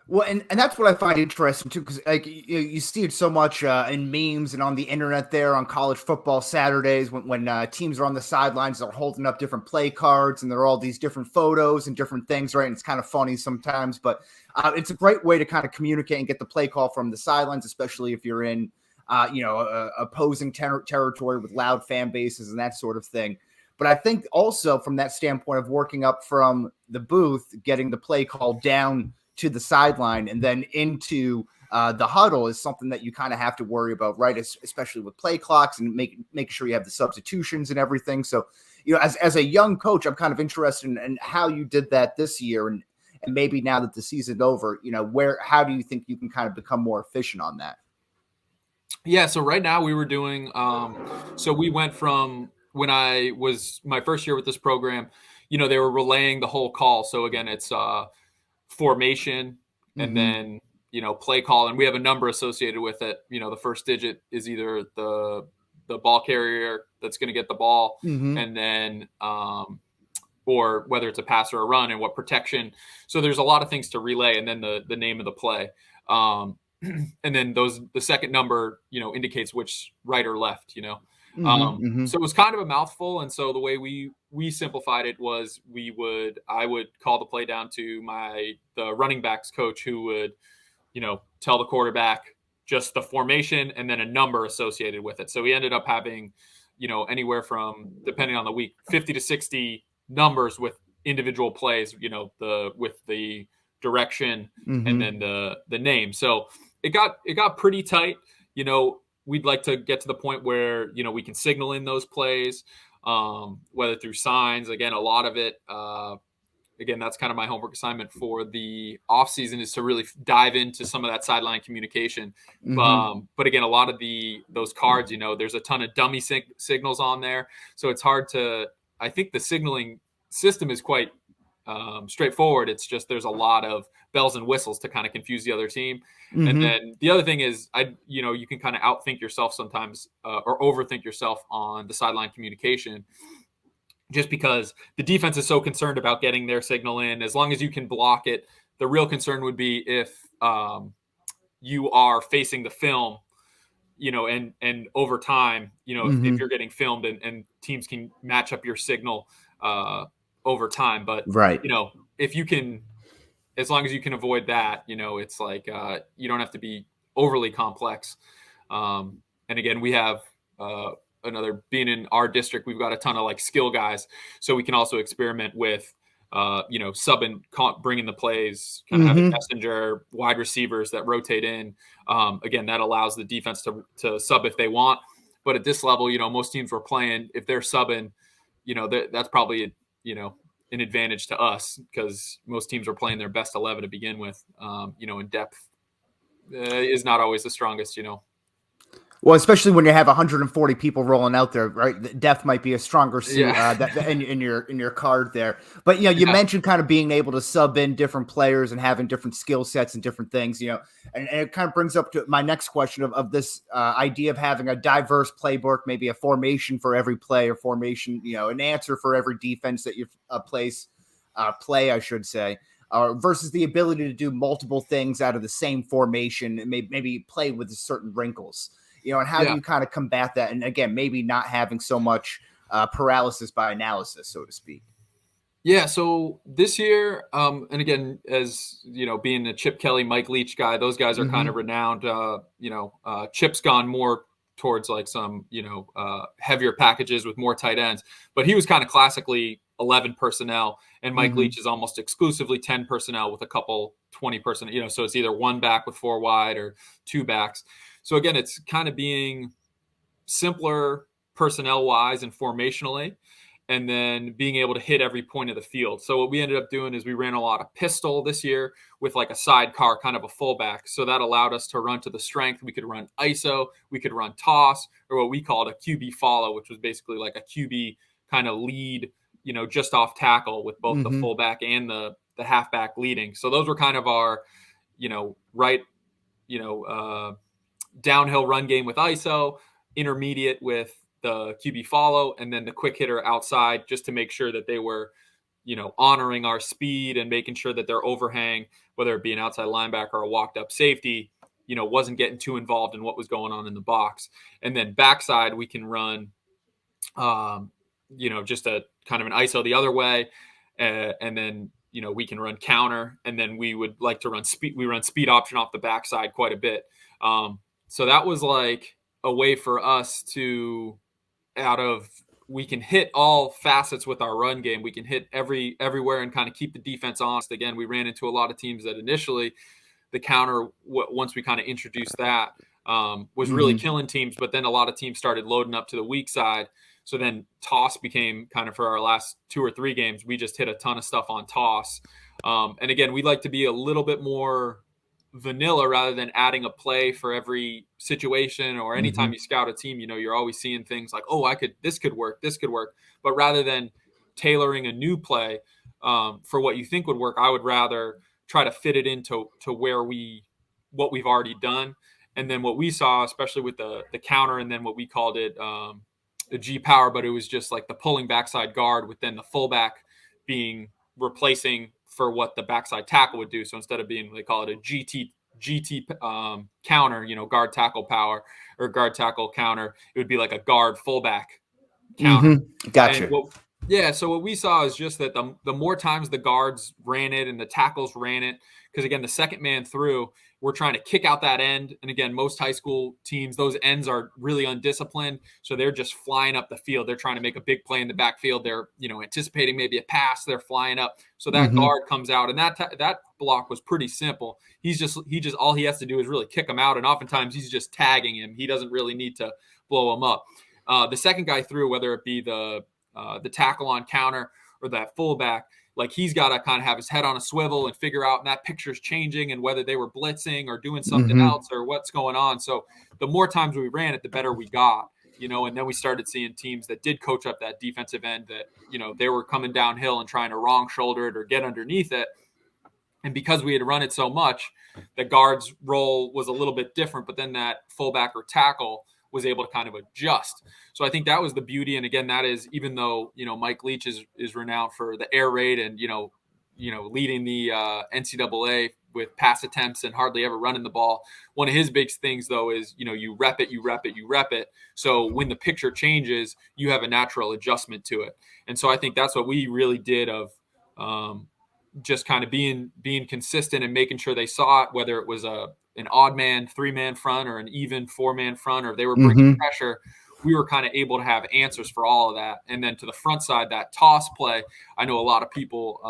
Well, and that's what I find interesting too, because like you see it so much in memes and on the internet there on college football Saturdays when teams are on the sidelines, they're holding up different play cards and there are all these different photos and different things, right? And it's kind of funny sometimes, but it's a great way to kind of communicate and get the play call from the sidelines, especially if you're in opposing territory with loud fan bases and that sort of thing. But I think also from that standpoint of working up from the booth, getting the play call down to the sideline and then into the huddle is something that you kind of have to worry about, right? Especially with play clocks and making sure you have the substitutions and everything. So, as a young coach, I'm kind of interested in how you did that this year, and maybe now that the season's over, how do you think you can kind of become more efficient on that? Yeah, so right now we were doing so we went from when I was my first year with this program, they were relaying the whole call. So again, it's formation and Mm-hmm. then, play call, and we have a number associated with it. The first digit is either the ball carrier that's going to get the ball, Mm-hmm. and then or whether it's a pass or a run and what protection. So there's a lot of things to relay, and then the name of the play. And then the second number, indicates which right or left, Mm-hmm. Mm-hmm. So it was kind of a mouthful. And so the way we simplified it was I would call the play down to the running backs coach, who would, tell the quarterback just the formation and then a number associated with it. So we ended up having, anywhere from, depending on the week, 50 to 60 numbers with individual plays, with the direction and Mm-hmm. then the name. So it got pretty tight. We'd like to get to the point where we can signal in those plays, whether through signs. Again, a lot of it. Again, that's kind of my homework assignment for the off season, is to really dive into some of that sideline communication. Mm-hmm. But again, a lot of those cards, there's a ton of dummy signals on there, so it's hard to. I think the signaling system is quite straightforward. It's just there's a lot of bells and whistles to kind of confuse the other team. And Mm-hmm. then the other thing is, you can kind of outthink yourself sometimes, or overthink yourself on the sideline communication, just because the defense is so concerned about getting their signal in. As long as you can block it, the real concern would be if you are facing the film, and over time, if Mm-hmm. you're getting filmed, and teams can match up your signal over time. But, Right. if you can, as long as you can avoid that, it's like you don't have to be overly complex. And again, we have being in our district, we've got a ton of like skill guys, so we can also experiment with subbing, bringing the plays, kind of having Mm-hmm. messenger wide receivers that rotate in. Again, that allows the defense to sub if they want. But at this level, most teams we're playing, if they're subbing, that's probably an advantage to us, because most teams are playing their best 11 to begin with. And depth is not always the strongest. Well, especially when you have 140 people rolling out there, right? The depth might be a stronger suit Yeah, that in your card there. But you yeah, mentioned kind of being able to sub in different players and having different skill sets and different things. And it kind of brings up to my next question of this idea of having a diverse playbook, maybe a formation for every play, or formation, an answer for every defense that you play, I should say. Versus the ability to do multiple things out of the same formation, and maybe play with certain wrinkles, and how do yeah. you kind of combat that? And again, maybe not having so much paralysis by analysis, so to speak. Yeah, so this year, and again, as being a Chip Kelly, Mike Leach guy, those guys are kind Mm-hmm. of renowned. Chip's gone more towards like some heavier packages with more tight ends, but he was kind of classically 11 personnel, and Mike Mm-hmm. Leach is almost exclusively 10 personnel with a couple 20 personnel. So it's either one back with four wide or two backs. So again, it's kind of being simpler personnel wise and formationally, and then being able to hit every point of the field. So what we ended up doing is we ran a lot of pistol this year with like a sidecar, kind of a fullback. So that allowed us to run to the strength. We could run ISO, we could run toss, or what we called a QB follow, which was basically like a QB kind of lead, just off tackle, with both the Mm-hmm. fullback and the halfback leading. So those were kind of our, right, you know, downhill run game with ISO, intermediate with the QB follow, and then the quick hitter outside, just to make sure that they were, honoring our speed and making sure that their overhang, whether it be an outside linebacker or a walked up safety, wasn't getting too involved in what was going on in the box. And then backside, we can run, just a kind of an ISO the other way. And then, we can run counter, and then we would like to run speed. We run speed option off the backside quite a bit. So that was like a way for us to, we can hit all facets with our run game. We can hit everywhere and kind of keep the defense honest. Again, we ran into a lot of teams that initially the counter, once we kind of introduced that, was really killing teams. But then a lot of teams started loading up to the weak side. So then toss became kind of, for our last 2 or 3 games, we just hit a ton of stuff on toss. And again, we'd like to be a little bit more vanilla rather than adding a play for every situation, or anytime you scout a team, you're always seeing things like, oh, this could work. But rather than tailoring a new play for what you think would work, I would rather try to fit it into what we've already done. And then what we saw, especially with the counter, and then what we called it the G power, but it was just like the pulling backside guard with then the fullback being replacing for what the backside tackle would do. So instead of being, they call it a GT counter, guard tackle power or guard tackle counter, it would be like a guard fullback counter. Gotcha. So what we saw is just that the more times the guards ran it and the tackles ran it, because again, the second man through, we're trying to kick out that end. And again, most high school teams, those ends are really undisciplined. So they're just flying up the field. They're trying to make a big play in the backfield. They're, anticipating maybe a pass. They're flying up. So that guard comes out, and that block was pretty simple. He just all he has to do is really kick him out. And oftentimes he's just tagging him. He doesn't really need to blow him up. The second guy through, whether it be the tackle on counter or that fullback, like he's got to kind of have his head on a swivel and figure out, and that picture's changing, and whether they were blitzing or doing something else or what's going on. So the more times we ran it, the better we got, and then we started seeing teams that did coach up that defensive end that, they were coming downhill and trying to wrong shoulder it or get underneath it. And because we had run it so much, the guard's role was a little bit different, but then that fullback or tackle was able to kind of adjust. So I think that was the beauty. And again, that is, even though, Mike Leach is renowned for the air raid and, leading the NCAA with pass attempts and hardly ever running the ball. One of his big things, though, is, you rep it. So when the picture changes, you have a natural adjustment to it. And so I think that's what we really did of just kind of being consistent and making sure they saw it, whether it was an odd man 3-man front or an even 4-man front, or they were bringing pressure. We were kind of able to have answers for all of that. And then to the front side, that toss play, I know a lot of people,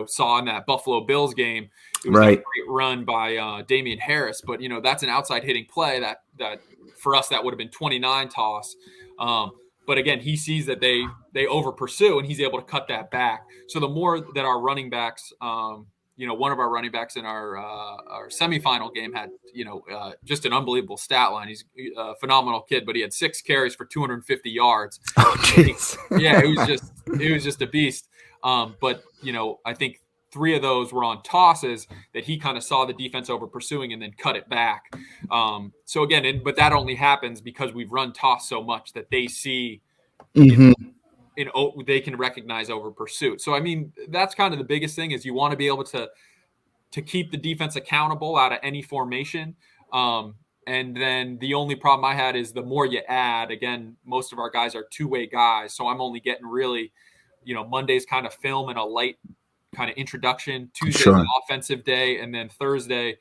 saw in that Buffalo Bills game. It was a great run by Damian Harris, but that's an outside hitting play that for us, that would have been 29 toss. But again, he sees that they over pursue, and he's able to cut that back. So the more that our running backs, one of our running backs in our semifinal game had, just an unbelievable stat line. He's a phenomenal kid, but he had 6 carries for 250 yards. Oh, jeez. It was just a beast. But I think 3 of those were on tosses that he kind of saw the defense over pursuing and then cut it back. So again, but that only happens because we've run toss so much that they see, they can recognize over pursuit. So, I mean, that's kind of the biggest thing, is you want to be able to keep the defense accountable out of any formation. And then the only problem I had is the more you add, again, most of our guys are 2-way guys. So I'm only getting really, Monday's kind of film and a light kind of introduction. Tuesday's an offensive day. And then Thursday,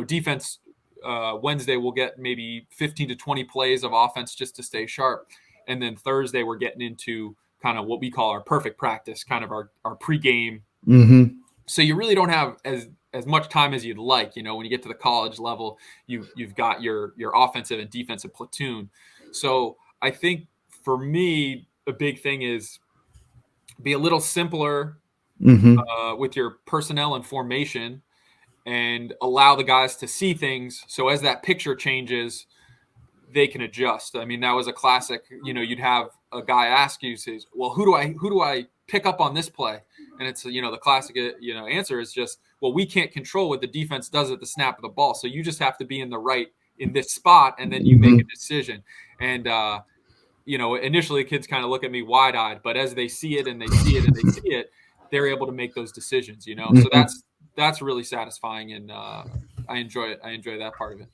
defense, Wednesday we'll get maybe 15 to 20 plays of offense just to stay sharp. And then Thursday we're getting into kind of what we call our perfect practice, kind of our pregame. So you really don't have as much time as you'd like. When you get to the college level, you've got your offensive and defensive platoon. So I think for me, a big thing is be a little simpler with your personnel and formation, and allow the guys to see things. So as that picture changes, they can adjust. I mean, that was a classic, you'd have a guy ask you, says, well, who do I pick up on this play? And it's, the classic, answer is just, well, we can't control what the defense does at the snap of the ball. So you just have to be in this spot, and then you make a decision. And, initially kids kind of look at me wide-eyed, but as they see it and they see it and they see it, they're able to make those decisions, So that's really satisfying, and I enjoy it. I enjoy that part of it.